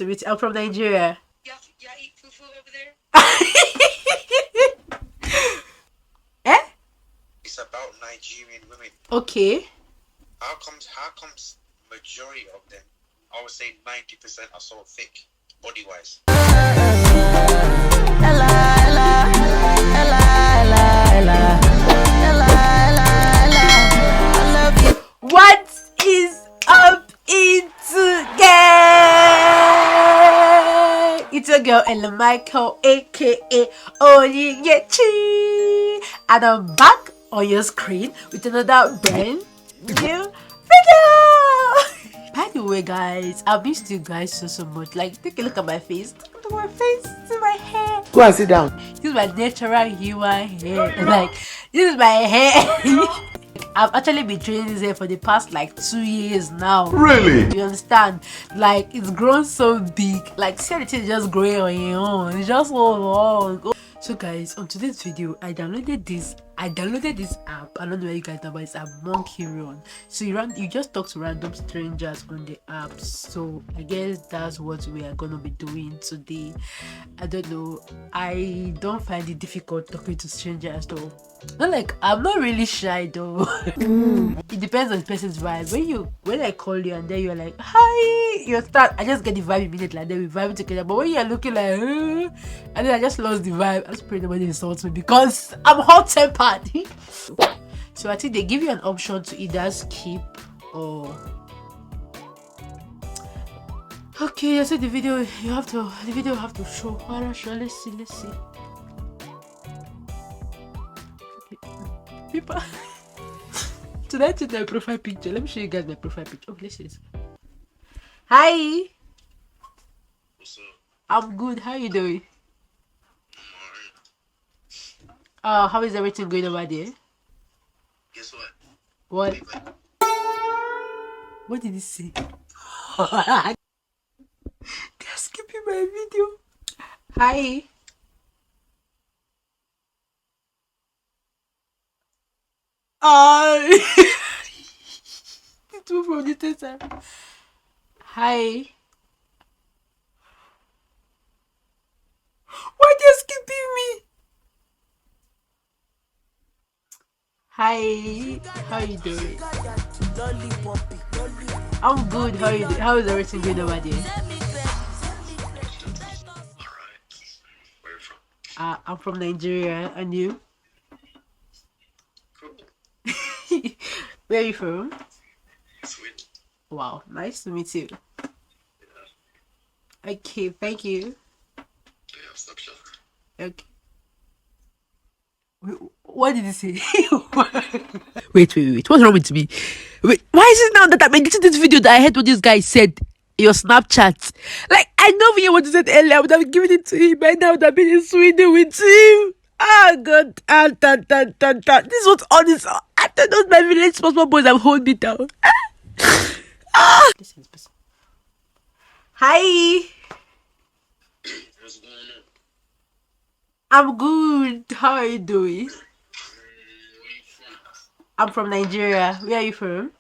I'm from Nigeria. Yeah, eat fufu over there. Eh? It's about Nigerian women. Okay. How comes majority of them, I would say 90% are so thick, body wise? What is up, it's again? It's your girl Ella Michael, aka Onyinyechi, and I'm back on your screen with another brand new video. By the way, guys, I've missed you guys so much. Like, take a look at my face. Look at my face. See my hair. Go and sit down. This is my natural human hair. Like, this is my hair. I've actually been training this hair for the past like 2 years now. Really? You understand? Like, it's grown so big. Like, see how the thing is just growing on your own. It's just so long. So guys, on today's video, I downloaded this app. I don't know where you guys know, but it's a monkey run. So you just talk to random strangers on the app. So I guess that's what we are gonna be doing today. I don't know. I don't find it difficult talking to strangers though. Not like I'm not really shy though. It depends on the person's vibe. When I call you and then you're like, hi, I just get the vibe immediately, and then we vibe together. But when you're looking like, and then I just lost the vibe. I just pray nobody insults me because I'm hot-tempered. So I think they give you an option to either skip or okay. I said the video have to show. Alright, sure, let's see. People. Should I change my profile picture? Let me show you guys my profile picture. Oh, let's see this. Hi. What's up? I'm good. How you doing? How is everything going over there? Guess what? What? What did he say? They're skipping my video. Hi. It's move from the tester. Hi. Why are they skipping me? Hi. How you doing? I'm good. How you doing? How is everything going over there? Alright. Where you from? I'm from Nigeria. And you? Cool. Where are you from? Sweden. Wow, nice to meet you. Yeah. Okay, thank you. Yeah, stop shot. Okay. What did he say? Wait. What's wrong with me? Wait, why is it now that I'm editing this video that I heard what this guy said in your Snapchat? Like, I know what you said earlier. I would have given it to him. By now, I would have been in Sweden with him. Oh, God. This is what's on this. I thought those my village small boys have hold me down. Listen, listen. Hi. What's going on? I'm good. How are you doing? Where you from? I'm from Nigeria. Where are you from?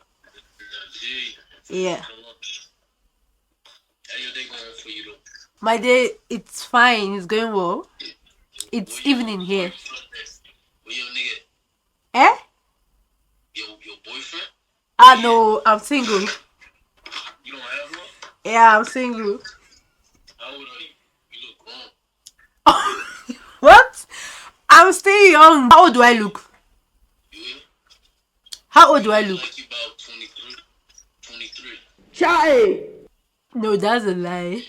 Nigeria. Yeah. How your day going for you though? My day, it's fine. It's going well. It's evening here. Where your nigga? Eh? Your boyfriend? No, I'm single. You don't have one? Yeah, I'm single. How old are you? You look grown. What? I'm still young. How old do I look? You will? How old do I look? Like you about 23. 23. Chai. No, that's a lie.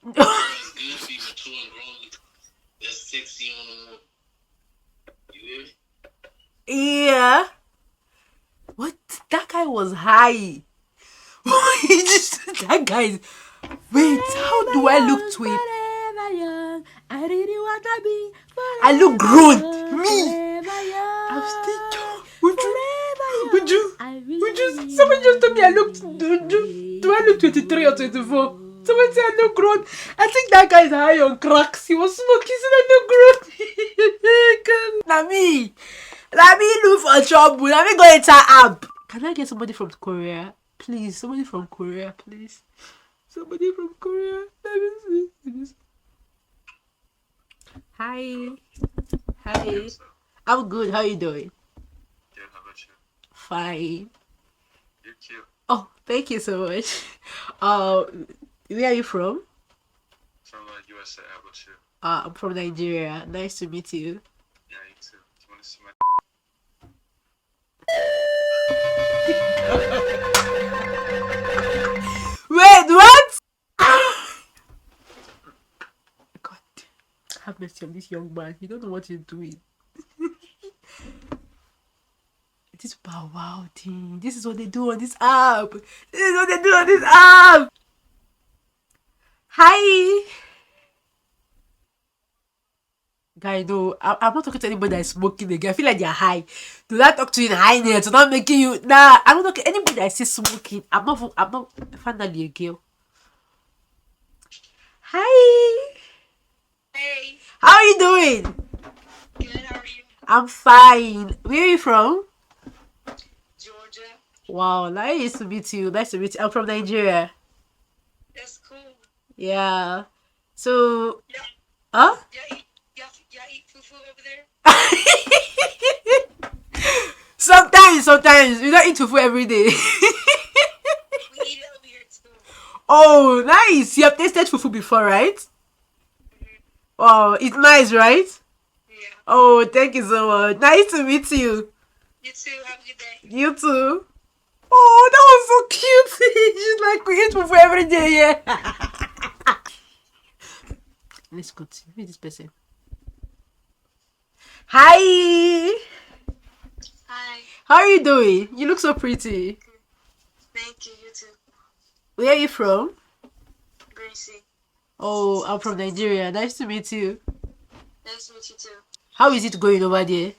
That's good. Be mature and grown. That's sexy on the one. You hear me? Yeah. What? That guy was high. That guy. Wait, how do I look to it? I look grown. Me. I'm still young. Would you? Someone just told me I look. Do I look 23 or 24? Someone said I look grown. I think that guy is high on cracks. He was smoking, said I look grown. Nami look for trouble. Let me go into app. Can I get somebody from Korea? Please, somebody from Korea, please. Somebody from Korea. Let me see. Hi. Hi. I'm good. How you doing? Good, how about you? Fine. You're cute. Oh, thank you so much. Where are you from? From USA, how about you? I'm from Nigeria. Nice to meet you. Yeah, you too. Do you want to see my Wait, what? God, have mercy on this young man. He don't know what he's doing. This Bow Wow thing. This is what they do on this app. This is what they do on this app. Hi. Guy, no, I'm not talking to anybody that is smoking again. I feel like they're high. Do not talk to you in highness. I'm not making you. Nah, I'm not talking anybody that is smoking. I'm not finally a girl. Hi. Hey, How are you doing? good. How are you? I'm fine. Where are you from? Georgia. Wow, nice to meet you. Nice to meet you. I'm from Nigeria. That's cool. Yeah. So, Yeah. huh? Y'all eat fufu over there? Sometimes we don't eat fufu every day. We eat it over here too. Oh, nice. You have tasted fufu before, right? Oh, it's nice, right? Yeah. Oh, thank you so much. Nice to meet you. You too. Have a good day. You too. Oh, that was so cute. She's like, we eat fufu every day, yeah. Let's go to who is this person. Hi. Hi. How are you doing? You look so pretty. Thank you. You too. Where are you from? Gracie. Oh, I'm from Nigeria. Nice to meet you. Nice to meet you too. How is it going over there?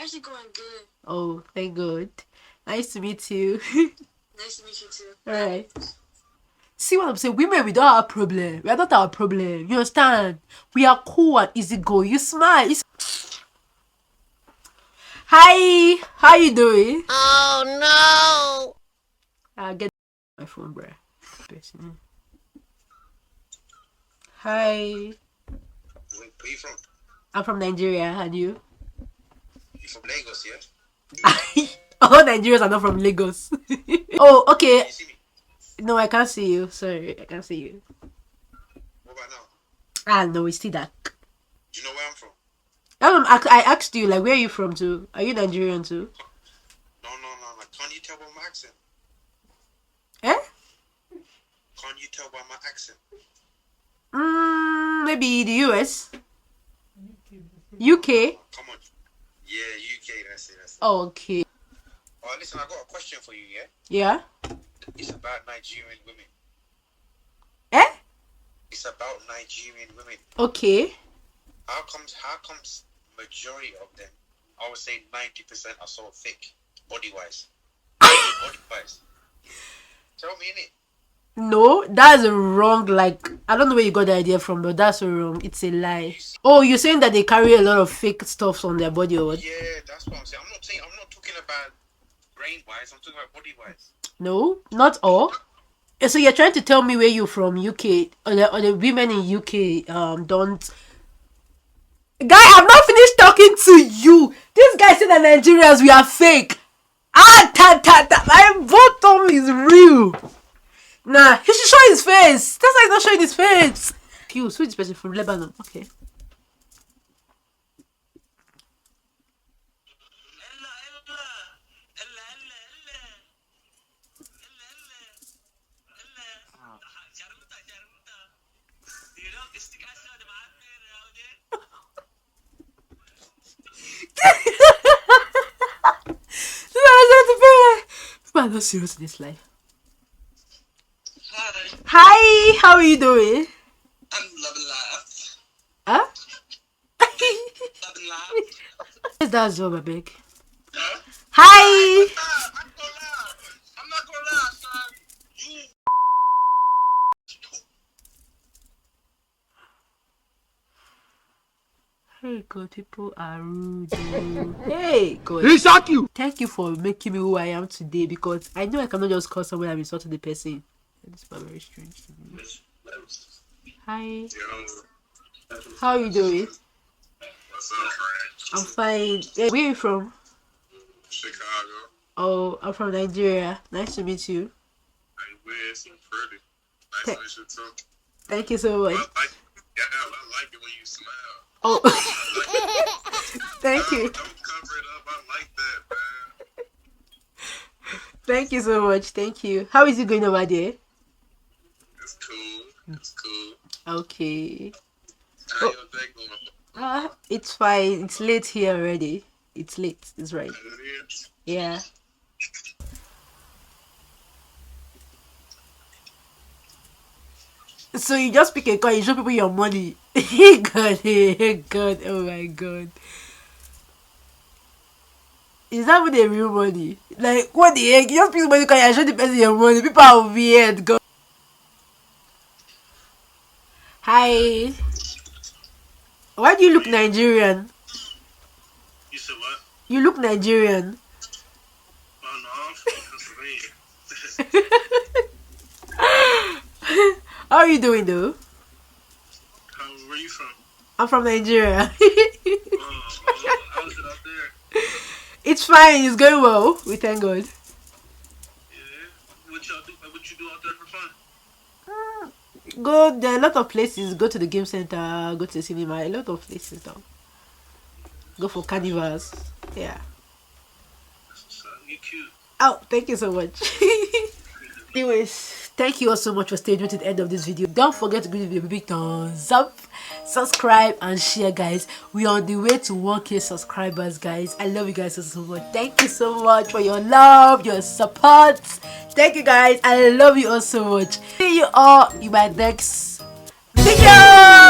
Actually going good. Oh, thank God. Nice to meet you. Nice to meet you too. Alright. See what I'm saying? Women, we don't have a problem. We are not our problem. You understand? We are cool and easy go. You smile. Hi. How you doing? Oh no! I'll get my phone, bruh. Hi. Where you from? I'm from Nigeria. And you? You from Lagos, yeah? All Nigerians are not from Lagos. Oh, okay. Can you see me? No, I can't see you. Sorry, I can't see you. What about now? Ah, no, it's still dark. Do you know where I'm from? I asked you, like, where are you from too? Are you Nigerian too? No. Can't you tell by my accent? Eh? Can't you tell by my accent? Maybe the US? UK? Come on. Yeah, UK, that's it. Oh, okay. Oh, listen, I got a question for you, yeah? Yeah? It's about Nigerian women. Eh? It's about Nigerian women. Okay. How comes majority of them, I would say 90% are so thick, body-wise? Body-wise. Tell me, innit? No, that's wrong. Like, I don't know where you got the idea from, but that's wrong. It's a lie. Oh, you're saying that they carry a lot of fake stuff on their body or what? Yeah, that's what I'm saying. I'm not talking about brain-wise, I'm talking about body-wise. No, not all. So you're trying to tell me where you're from, UK, or the women in UK don't. Guy, I'm not finished talking to you. This guy said that Nigerians we are fake. My bottom is real. Nah, he should show his face. That's why he's not showing his face. You sweet this person from Lebanon. Okay. I'm not serious in this life. Hi. Hi, how are you doing? I'm loving life. Huh? Loving life. Where's that job, beg? Huh? Hi. I'm not gonna lie, son. You. Hey God, people are rude. Hey God. He shock you. Thank you for making me who I am today, because I know I cannot just call someone and insult the person. It's very strange to me. Hi. Yo, How you doing? what's up, friend? I'm fine. Hey, where are you from? Chicago. Oh, I'm from Nigeria. Nice to meet you. Hey, weird, some pretty. Nice Th- to meet you too. Thank you so much. I like, yeah, I like it when you smile. Oh, I like it. thank No, you. don't cover it up. I like that, man. Thank you so much. Thank you. How is it going over there? It's cool. It's cool. Okay. How Oh, your day going? it's fine. It's late here already. It's late. It's right. It is. Yeah. So you just pick a card, you show people your money. God, God, oh my God. Is that what the real money? Like, what the heck? You just pick somebody card and show the person your money. People are weird. God. Hi. Why do you look Nigerian? You said what? You look Nigerian. Oh, no, I'm from Pennsylvania. How are you doing though? Where you from? I'm from Nigeria. How's it out there? It's fine. It's going well. We thank God. Yeah. What y'all do? What you do out there for fun? Go. There are a lot of places. Go to the game center. Go to the cinema. A lot of places now. Go for carnivals. Yeah. That's what's up. You cute. Oh, thank you so much. Anyways, thank you all so much for staying to the end of this video. Don't forget to give the video a big thumbs up, subscribe and share, guys. We are on the way to 1K subscribers, guys. I love you guys so much. Thank you so much for your love, your support. Thank you, guys. I love you all so much. See you all in my next video.